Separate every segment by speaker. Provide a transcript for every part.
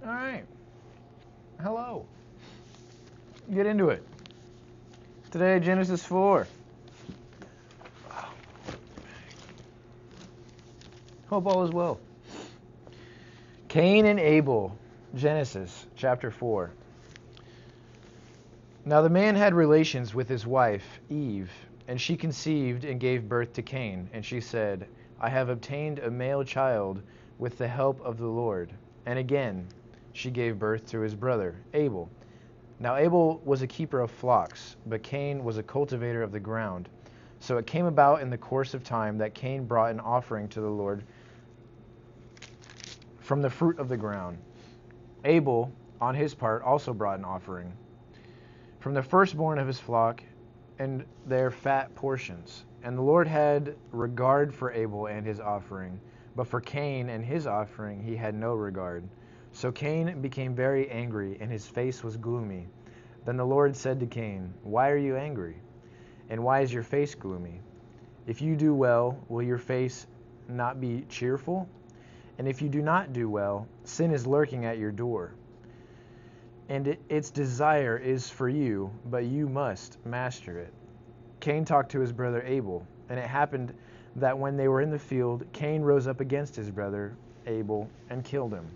Speaker 1: All right. Hello. Get into it. Today, Genesis 4. Hope all is well. Cain and Abel. Genesis chapter 4. Now the man had relations with his wife, Eve, and she conceived and gave birth to Cain. And she said, I have obtained a male child with the help of the Lord. And again she gave birth to his brother, Abel. Now Abel was a keeper of flocks, but Cain was a cultivator of the ground. So it came about in the course of time that Cain brought an offering to the Lord from the fruit of the ground. Abel, on his part, also brought an offering from the firstborn of his flock and their fat portions. And the Lord had regard for Abel and his offering, but for Cain and his offering he had no regard. So Cain became very angry, and his face was gloomy. Then the Lord said to Cain, Why are you angry? And why is your face gloomy? If you do well, will your face not be cheerful? And if you do not do well, sin is lurking at your door. And its desire is for you, but you must master it. Cain talked to his brother Abel, and it happened that when they were in the field, Cain rose up against his brother Abel and killed him.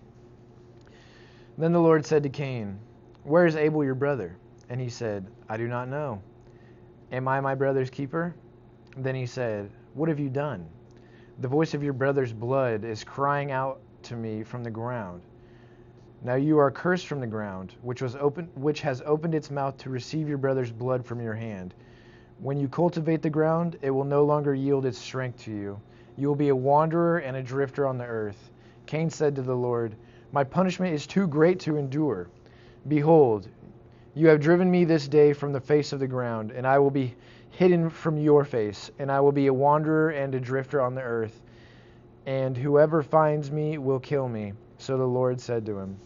Speaker 1: Then the Lord said to Cain, Where is Abel your brother? And he said, I do not know. Am I my brother's keeper? Then he said, What have you done? The voice of your brother's blood is crying out to me from the ground. Now you are cursed from the ground, which has opened its mouth to receive your brother's blood from your hand. When you cultivate the ground, it will no longer yield its strength to you. You will be a wanderer and a drifter on the earth. Cain said to the Lord, My punishment is too great to endure. Behold, you have driven me this day from the face of the ground, and I will be hidden from your face, and I will be a wanderer and a drifter on the earth, and whoever finds me will kill me. So the Lord said to him,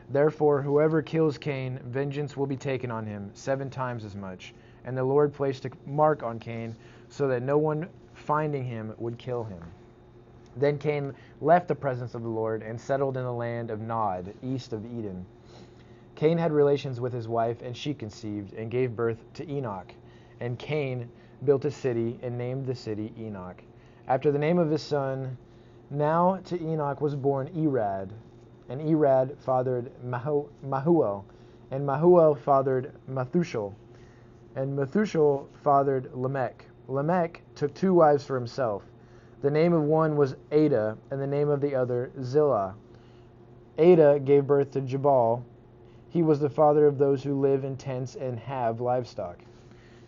Speaker 1: Therefore whoever kills Cain, vengeance will be taken on him 7 times as much. And the Lord placed a mark on Cain, so that no one finding him would kill him. Then Cain left the presence of the Lord and settled in the land of Nod, east of Eden. Cain had relations with his wife, and she conceived and gave birth to Enoch. And Cain built a city and named the city Enoch, after the name of his son. Now to Enoch was born Irad, and Irad fathered Mahuel, and Mahuel fathered Methushel, and Methushel fathered Lamech. Lamech took 2 wives for himself. The name of one was Ada, and the name of the other Zillah. Ada gave birth to Jabal. He was the father of those who live in tents and have livestock.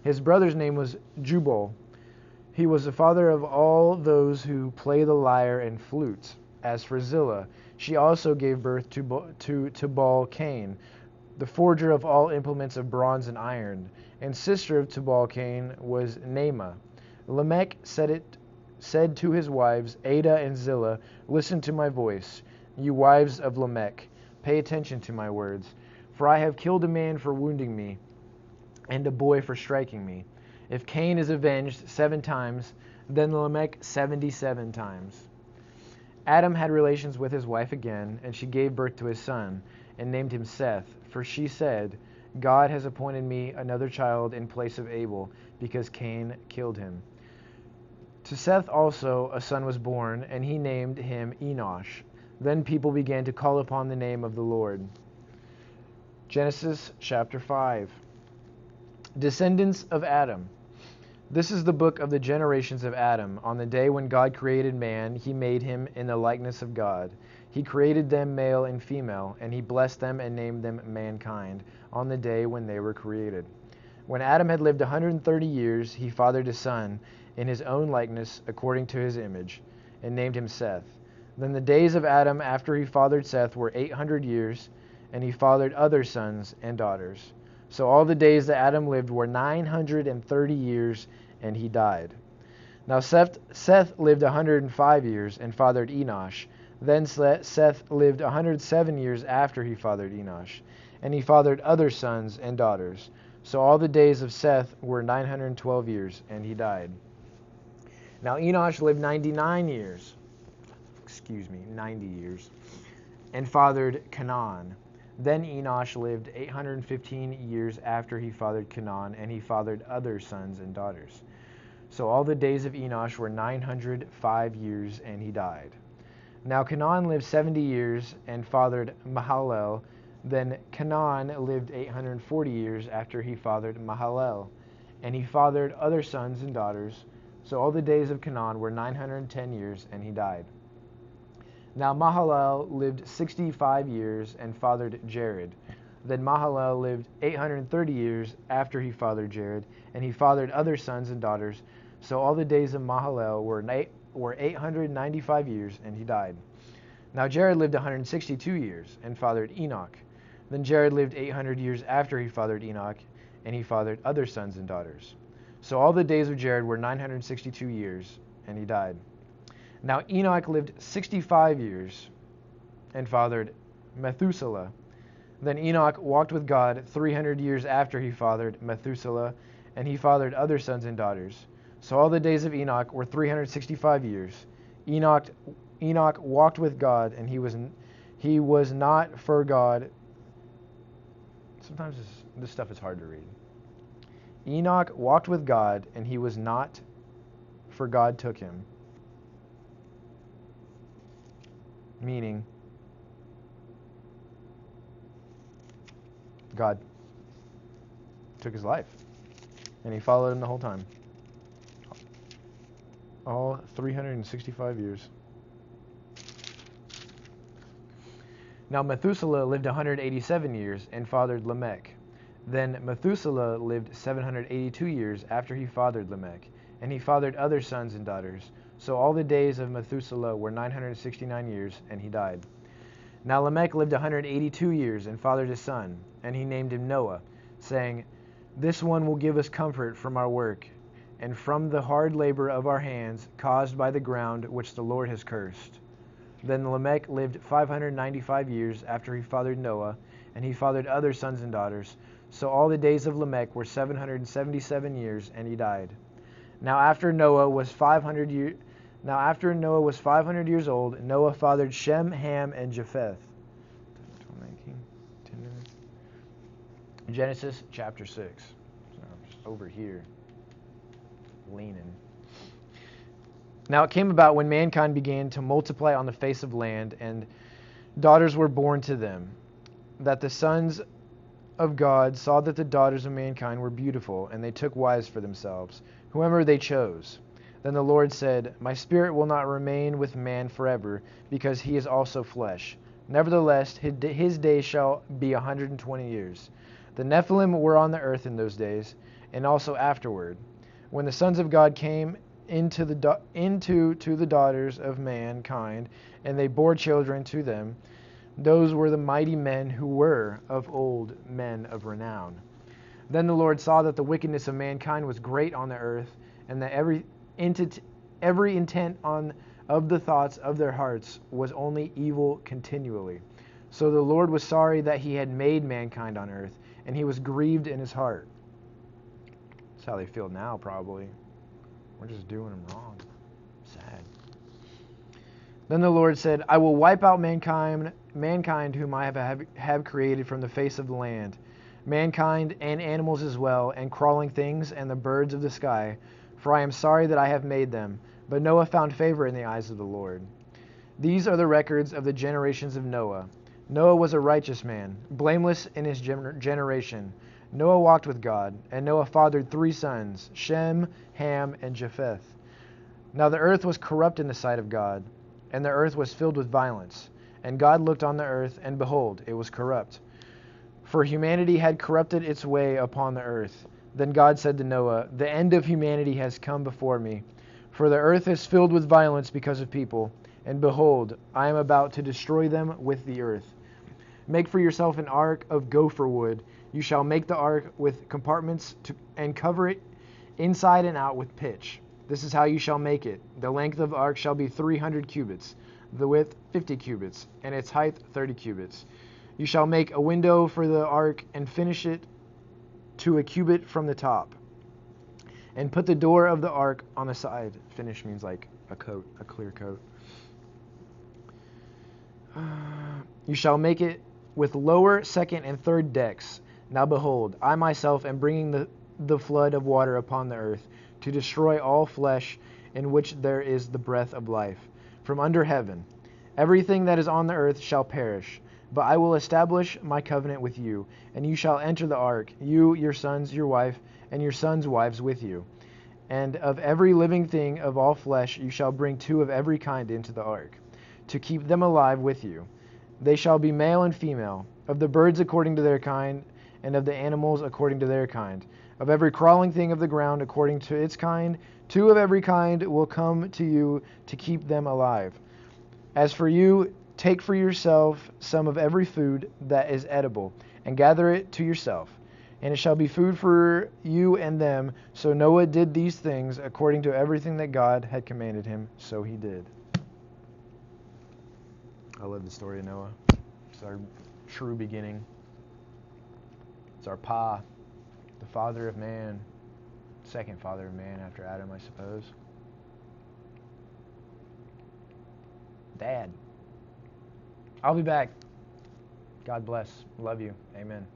Speaker 1: His brother's name was Jubal. He was the father of all those who play the lyre and flute. As for Zillah, she also gave birth to Tubal Cain, the forger of all implements of bronze and iron, and sister of Tubal Cain was Naamah. Lamech said to his wives, Ada and Zillah, Listen to my voice, you wives of Lamech. Pay attention to my words. For I have killed a man for wounding me, and a boy for striking me. If Cain is avenged 7 times, then Lamech 77 times. Adam had relations with his wife again, and she gave birth to his son, and named him Seth, for she said, God has appointed me another child in place of Abel, because Cain killed him. To Seth also a son was born, and he named him Enosh. Then people began to call upon the name of the Lord. Genesis chapter 5. Descendants of Adam. This is the book of the generations of Adam. On the day when God created man, he made him in the likeness of God. He created them male and female, and he blessed them and named them mankind on the day when they were created. When Adam had lived 130 years, he fathered a son in his own likeness according to his image, and named him Seth. Then the days of Adam after he fathered Seth were 800 years, and he fathered other sons and daughters. So all the days that Adam lived were 930 years, and he died. Now Seth lived 105 years and fathered Enosh. Then Seth lived 107 years after he fathered Enosh, and he fathered other sons and daughters. So all the days of Seth were 912 years, and he died. Now Enosh lived 90 years. and fathered Canaan. Then Enosh lived 815 years after he fathered Canaan, and he fathered other sons and daughters. So all the days of Enosh were 905 years, and he died. Now Canaan lived 70 years and fathered Mahalalel. Then Canaan lived 840 years after he fathered Mahalalel, and he fathered other sons and daughters. So all the days of Canaan were 910 years, and he died. Now Mahalalel lived 65 years and fathered Jared. Then Mahalalel lived 830 years after he fathered Jared, and he fathered other sons and daughters. So all the days of Mahalalel were 895 years, and he died. Now Jared lived 162 years and fathered Enoch. Then Jared lived 800 years after he fathered Enoch, and he fathered other sons and daughters. So all the days of Jared were 962 years, and he died. Now Enoch lived 65 years and fathered Methuselah. Then Enoch walked with God 300 years after he fathered Methuselah, and he fathered other sons and daughters. So all the days of Enoch were 365 years. Enoch walked with God, and he was not for God. Sometimes this stuff is hard to read. Enoch walked with God, and he was not, for God took him. Meaning, God took his life, and he followed him the whole time. All 365 years. Now Methuselah lived 187 years and fathered Lamech. Then Methuselah lived 782 years after he fathered Lamech, and he fathered other sons and daughters. So all the days of Methuselah were 969 years, and he died. Now Lamech lived 182 years and fathered a son, and he named him Noah, saying, "This one will give us comfort from our work, and from the hard labor of our hands caused by the ground which the Lord has cursed." Then Lamech lived 595 years after he fathered Noah, and he fathered other sons and daughters. So all the days of Lamech were 777 years, and he died. Now after Noah was 500 years old, Noah fathered Shem, Ham, and Japheth. Genesis chapter 6. So I'm just over here leaning. Now it came about when mankind began to multiply on the face of land, and daughters were born to them, that the sons of God saw that the daughters of mankind were beautiful, and they took wives for themselves, whomever they chose. Then the Lord said, "My spirit will not remain with man forever, because he is also flesh. Nevertheless, his days shall be 120 years. The Nephilim were on the earth in those days, and also afterward. When the sons of God came into the daughters of mankind, and they bore children to them, those were the mighty men who were of old, men of renown. Then the Lord saw that the wickedness of mankind was great on the earth, and that every intent of the thoughts of their hearts was only evil continually. So the Lord was sorry that he had made mankind on earth, and he was grieved in his heart." That's how they feel now, probably. We're just doing them wrong. Sad. Then the Lord said, "I will wipe out mankind whom I have created from the face of the land, mankind and animals as well, and crawling things and the birds of the sky, for I am sorry that I have made them." But Noah found favor in the eyes of the Lord. These are the records of the generations of Noah. Noah was a righteous man, blameless in his generation. Noah walked with God, and Noah fathered 3 sons, Shem, Ham, and Japheth. Now the earth was corrupt in the sight of God, and the earth was filled with violence. And God looked on the earth, and behold, it was corrupt, for humanity had corrupted its way upon the earth. Then God said to Noah, "The end of humanity has come before me, for the earth is filled with violence because of people, and behold, I am about to destroy them with the earth. Make for yourself an ark of gopher wood. You shall make the ark with compartments and cover it inside and out with pitch. This is how you shall make it. The length of the ark shall be 300 cubits, the width 50 cubits, and its height 30 cubits. You shall make a window for the ark and finish it to a cubit from the top. And put the door of the ark on the side." Finish means like a coat, a clear coat. You shall make it with lower, second, and third decks. Now behold, I myself am bringing the flood of water upon the earth, to destroy all flesh in which there is the breath of life, from under heaven. Everything that is on the earth shall perish. But I will establish my covenant with you, and you shall enter the ark, you, your sons, your wife, and your sons' wives with you. And of every living thing of all flesh you shall bring 2 of every kind into the ark, to keep them alive with you. They shall be male and female, of the birds according to their kind, and of the animals according to their kind. Of every crawling thing of the ground according to its kind, 2 of every kind will come to you to keep them alive. As for you, take for yourself some of every food that is edible, and gather it to yourself. And it shall be food for you and them. So Noah did these things according to everything that God had commanded him, so he did. I love the story of Noah. It's our true beginning. It's our Pa, the father of man, second father of man after Adam, I suppose. Dad. I'll be back. God bless. Love you. Amen.